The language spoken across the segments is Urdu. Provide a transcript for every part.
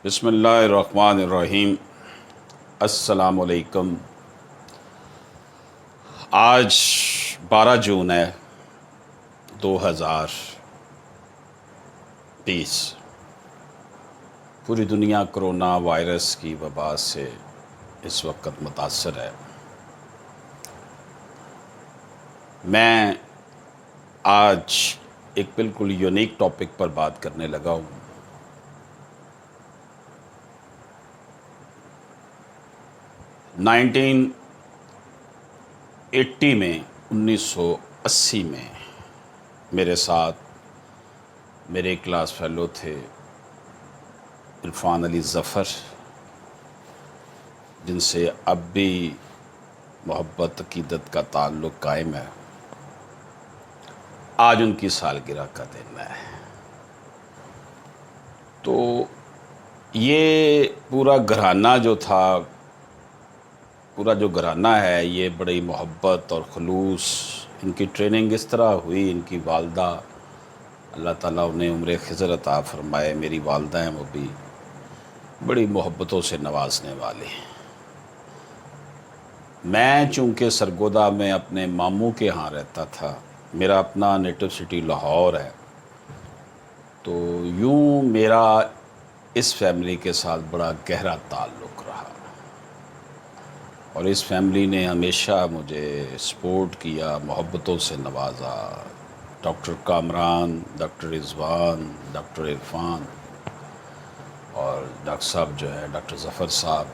بسم اللہ الرحمن الرحیم۔ السلام علیکم۔ آج 12 جون ہے 2020۔ پوری دنیا کرونا وائرس کی وبا سے اس وقت متاثر ہے۔ میں آج ایک بالکل یونیک ٹاپک پر بات کرنے لگا ہوں۔ 1980 میں 1980 میں میرے ساتھ میرے کلاس فیلو تھے عرفان علی ظفر، جن سے اب بھی محبت عقیدت کا تعلق قائم ہے۔ آج ان کی سالگرہ کا دن ہے۔ تو یہ پورا گھرانہ جو تھا، پورا جو گھرانہ ہے، یہ بڑی محبت اور خلوص، ان کی ٹریننگ اس طرح ہوئی۔ ان کی والدہ، اللہ تعالیٰ انہیں عمر خضر عطا فرمائے، میری والدہ ہیں، وہ بھی بڑی محبتوں سے نوازنے والے۔ میں چونکہ سرگودا میں اپنے ماموں کے ہاں رہتا تھا، میرا اپنا نیٹو سٹی لاہور ہے، تو یوں میرا اس فیملی کے ساتھ بڑا گہرا تعلق رہا، اور اس فیملی نے ہمیشہ مجھے سپورٹ کیا، محبتوں سے نوازا۔ ڈاکٹر کامران، ڈاکٹر رضوان، ڈاکٹر عرفان اور ڈاکٹر صاحب جو ہے ڈاکٹر ظفر صاحب،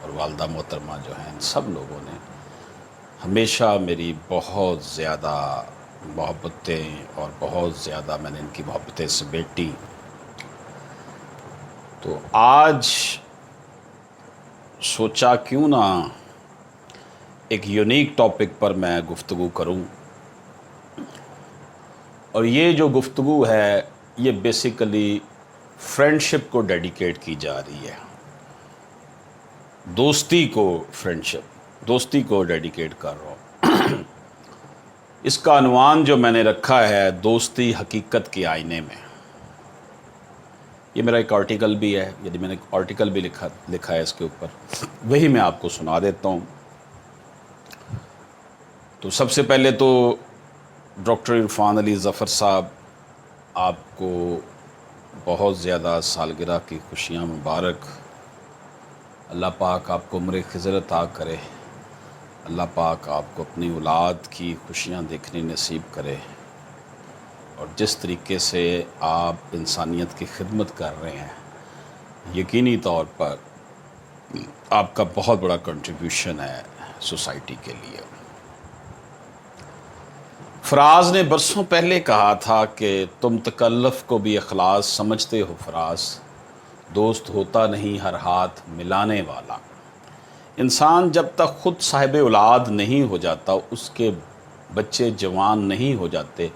اور والدہ محترمہ جو ہیں، ان سب لوگوں نے ہمیشہ میری بہت زیادہ محبتیں اور بہت زیادہ میں نے ان کی محبتیں سمیٹی۔ تو آج سوچا کیوں نہ ایک یونیک ٹاپک پر میں گفتگو کروں، اور یہ جو گفتگو ہے یہ بیسیکلی فرینڈشپ کو ڈیڈیکیٹ کی جا رہی ہے، دوستی کو، دوستی کو ڈیڈیکیٹ کر رہا ہوں۔ اس کا عنوان جو میں نے رکھا ہے، دوستی حقیقت کے آئینے میں۔ یہ میرا ایک آرٹیکل بھی ہے، یعنی میں نے ایک آرٹیکل بھی لکھا ہے اس کے اوپر، وہی میں آپ کو سنا دیتا ہوں۔ تو سب سے پہلے تو ڈاکٹر عرفان علی ظفر صاحب، آپ کو بہت زیادہ سالگرہ کی خوشیاں مبارک۔ اللہ پاک آپ کو عمر خضر عطا کرے، اللہ پاک آپ کو اپنی اولاد کی خوشیاں دیکھنی نصیب کرے، اور جس طریقے سے آپ انسانیت کی خدمت کر رہے ہیں، یقینی طور پر آپ کا بہت بڑا کنٹریبیوشن ہے سوسائٹی کے لیے۔ فراز نے برسوں پہلے کہا تھا کہ تم تکلف کو بھی اخلاص سمجھتے ہو فراز، دوست ہوتا نہیں ہر ہاتھ ملانے والا۔ انسان جب تک خود صاحب اولاد نہیں ہو جاتا، اس کے بچے جوان نہیں ہو جاتے،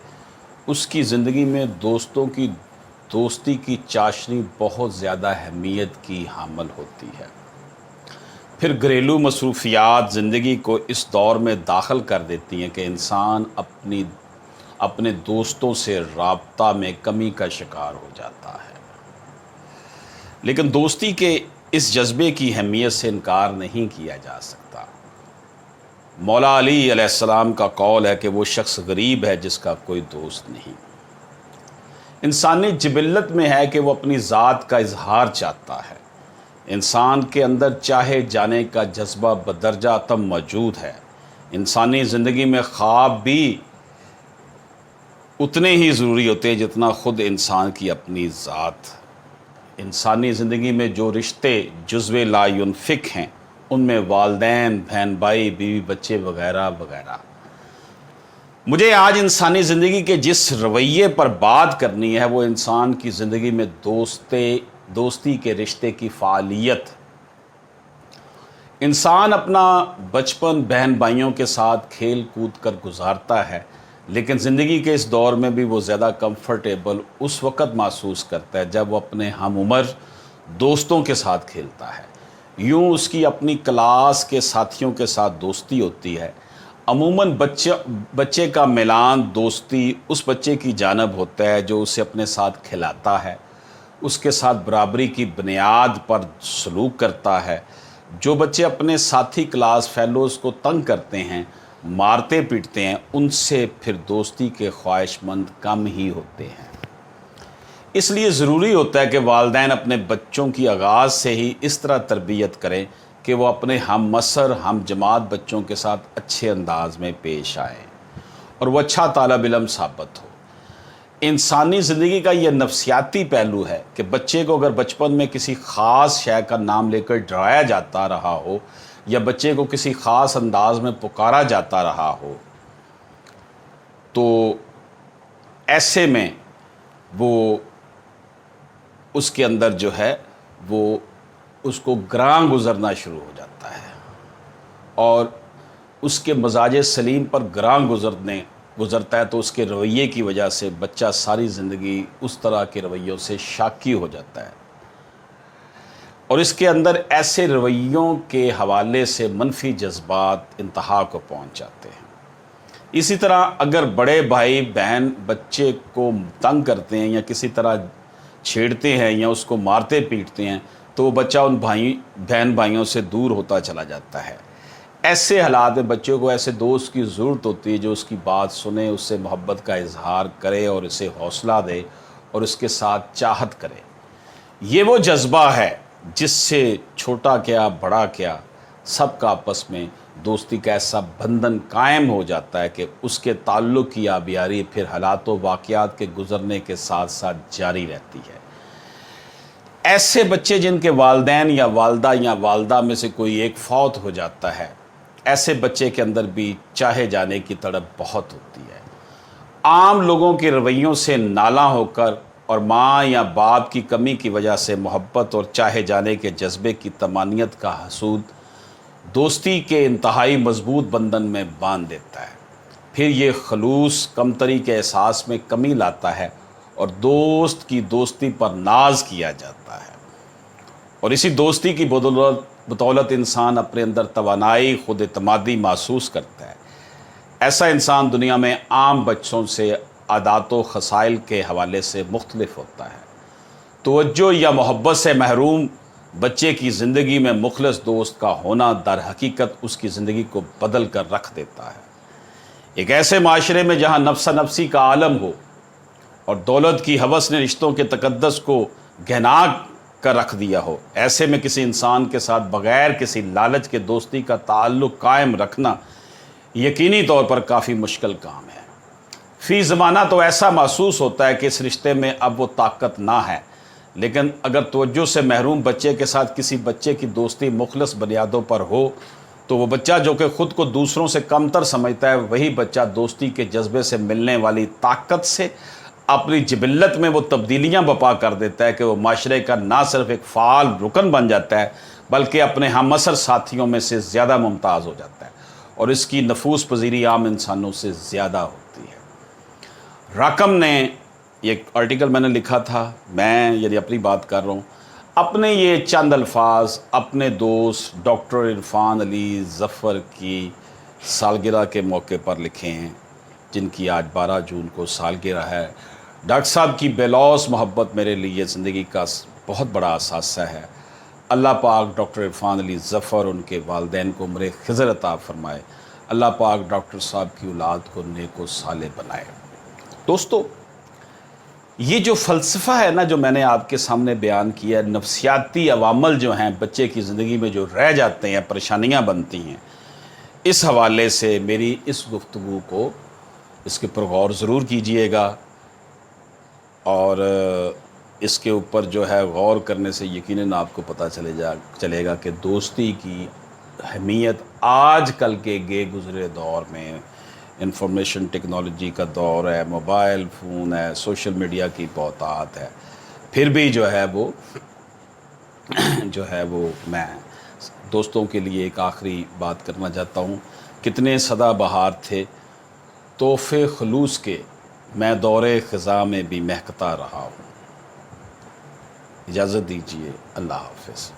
اس کی زندگی میں دوستوں کی دوستی کی چاشنی بہت زیادہ اہمیت کی حامل ہوتی ہے۔ پھر گھریلو مصروفیات زندگی کو اس دور میں داخل کر دیتی ہیں کہ انسان اپنے دوستوں سے رابطہ میں کمی کا شکار ہو جاتا ہے۔ لیکن دوستی کے اس جذبے کی اہمیت سے انکار نہیں کیا جا سکتا۔ مولا علی علیہ السلام کا قول ہے کہ وہ شخص غریب ہے جس کا کوئی دوست نہیں۔ انسانی جبلت میں ہے کہ وہ اپنی ذات کا اظہار چاہتا ہے۔ انسان کے اندر چاہے جانے کا جذبہ بدرجہ اتم موجود ہے۔ انسانی زندگی میں خواب بھی اتنے ہی ضروری ہوتے ہیں جتنا خود انسان کی اپنی ذات۔ انسانی زندگی میں جو رشتے جزو لا ينفک ہیں، ان میں والدین، بہن بھائی، بیوی بچے وغیرہ وغیرہ۔ مجھے آج انسانی زندگی کے جس رویے پر بات کرنی ہے، وہ انسان کی زندگی میں دوستی کے رشتے کی فعالیت۔ انسان اپنا بچپن بہن بھائیوں کے ساتھ کھیل کود کر گزارتا ہے، لیکن زندگی کے اس دور میں بھی وہ زیادہ کمفرٹیبل اس وقت محسوس کرتا ہے جب وہ اپنے ہم عمر دوستوں کے ساتھ کھیلتا ہے۔ یوں اس کی اپنی کلاس کے ساتھیوں کے ساتھ دوستی ہوتی ہے۔ عموماً بچے کا میلان دوستی اس بچے کی جانب ہوتا ہے جو اسے اپنے ساتھ کھلاتا ہے، اس کے ساتھ برابری کی بنیاد پر سلوک کرتا ہے۔ جو بچے اپنے ساتھی کلاس فیلوز کو تنگ کرتے ہیں، مارتے پیٹتے ہیں، ان سے پھر دوستی کے خواہش مند کم ہی ہوتے ہیں۔ اس لیے ضروری ہوتا ہے کہ والدین اپنے بچوں کی آغاز سے ہی اس طرح تربیت کریں کہ وہ اپنے ہم عصر ہم جماعت بچوں کے ساتھ اچھے انداز میں پیش آئیں اور وہ اچھا طالب علم ثابت ہو۔ انسانی زندگی کا یہ نفسیاتی پہلو ہے کہ بچے کو اگر بچپن میں کسی خاص شے کا نام لے کر ڈرایا جاتا رہا ہو یا بچے کو کسی خاص انداز میں پکارا جاتا رہا ہو تو ایسے میں وہ اس کے اندر جو ہے وہ اس کو گراں گزرنا شروع ہو جاتا ہے اور اس کے مزاج سلیم پر گراں گزرتا ہے تو اس کے رویے کی وجہ سے بچہ ساری زندگی اس طرح کے رویوں سے شاکی ہو جاتا ہے اور اس کے اندر ایسے رویوں کے حوالے سے منفی جذبات انتہا کو پہنچ جاتے ہیں۔ اسی طرح اگر بڑے بھائی بہن بچے کو تنگ کرتے ہیں یا کسی طرح چھیڑتے ہیں یا اس کو مارتے پیٹتے ہیں تو وہ بچہ ان بہن بھائیوں سے دور ہوتا چلا جاتا ہے۔ ایسے حالات میں بچوں کو ایسے دوست کی ضرورت ہوتی ہے جو اس کی بات سنے، اس سے محبت کا اظہار کرے اور اسے حوصلہ دے اور اس کے ساتھ چاہت کرے۔ یہ وہ جذبہ ہے جس سے چھوٹا کیا بڑا کیا سب کا آپس میں دوستی کا ایسا بندھن قائم ہو جاتا ہے کہ اس کے تعلق کی آبیاری پھر حالات و واقعات کے گزرنے کے ساتھ ساتھ جاری رہتی ہے۔ ایسے بچے جن کے والدین یا والدہ میں سے کوئی ایک فوت ہو جاتا ہے، ایسے بچے کے اندر بھی چاہے جانے کی تڑپ بہت ہوتی ہے۔ عام لوگوں کے رویوں سے نالاں ہو کر اور ماں یا باپ کی کمی کی وجہ سے محبت اور چاہے جانے کے جذبے کی تمانیت کا حسود دوستی کے انتہائی مضبوط بندھن میں باندھ دیتا ہے۔ پھر یہ خلوص کمتری کے احساس میں کمی لاتا ہے اور دوست کی دوستی پر ناز کیا جاتا ہے اور اسی دوستی کی بدولت انسان اپنے اندر توانائی خود اعتمادی محسوس کرتا ہے۔ ایسا انسان دنیا میں عام بچوں سے عادات و خصائل کے حوالے سے مختلف ہوتا ہے۔ توجہ یا محبت سے محروم بچے کی زندگی میں مخلص دوست کا ہونا در حقیقت اس کی زندگی کو بدل کر رکھ دیتا ہے۔ ایک ایسے معاشرے میں جہاں نفسا نفسی کا عالم ہو اور دولت کی ہوس نے رشتوں کے تقدس کو گہنا کر رکھ دیا ہو، ایسے میں کسی انسان کے ساتھ بغیر کسی لالچ کے دوستی کا تعلق قائم رکھنا یقینی طور پر کافی مشکل کام ہے۔ فی زمانہ تو ایسا محسوس ہوتا ہے کہ اس رشتے میں اب وہ طاقت نہ ہے، لیکن اگر توجہ سے محروم بچے کے ساتھ کسی بچے کی دوستی مخلص بنیادوں پر ہو تو وہ بچہ جو کہ خود کو دوسروں سے کمتر سمجھتا ہے، وہی بچہ دوستی کے جذبے سے ملنے والی طاقت سے اپنی جبلت میں وہ تبدیلیاں بپا کر دیتا ہے کہ وہ معاشرے کا نہ صرف ایک فعال رکن بن جاتا ہے بلکہ اپنے ہم عصر ساتھیوں میں سے زیادہ ممتاز ہو جاتا ہے اور اس کی نفوذ پذیری عام انسانوں سے زیادہ ہوتی ہے۔ راکم نے ایک آرٹیکل میں نے لکھا تھا، میں یعنی اپنی بات کر رہا ہوں، اپنے یہ چند الفاظ اپنے دوست ڈاکٹر عرفان علی ظفر کی سالگرہ کے موقع پر لکھے ہیں، جن کی آج 12 جون کو سالگرہ ہے۔ ڈاکٹر صاحب کی بے لوث محبت میرے لیے زندگی کا بہت بڑا اثاثہ ہے۔ اللہ پاک ڈاکٹر عرفان علی ظفر ان کے والدین کو عمر خضر عطا فرمائے۔ اللہ پاک ڈاکٹر صاحب کی اولاد کو نیک و صالح بنائے۔ دوستو، یہ جو فلسفہ ہے نا جو میں نے آپ کے سامنے بیان کیا ہے، نفسیاتی عوامل جو ہیں بچے کی زندگی میں جو رہ جاتے ہیں، پریشانیاں بنتی ہیں، اس حوالے سے میری اس گفتگو کو اس کے پر غور ضرور کیجئے گا اور اس کے اوپر جو ہے غور کرنے سے یقیناً آپ کو پتہ چلے گا کہ دوستی کی اہمیت آج کل کے گزرے دور میں، انفارمیشن ٹیکنالوجی کا دور ہے، موبائل فون ہے، سوشل میڈیا کی بہتات ہے، پھر بھی جو ہے وہ میں دوستوں کے لیے ایک آخری بات کرنا چاہتا ہوں۔ کتنے سدا بہار تھے تحفے خلوص کے، میں دور خزاں میں بھی مہکتا رہا ہوں۔ اجازت دیجیے، اللہ حافظ۔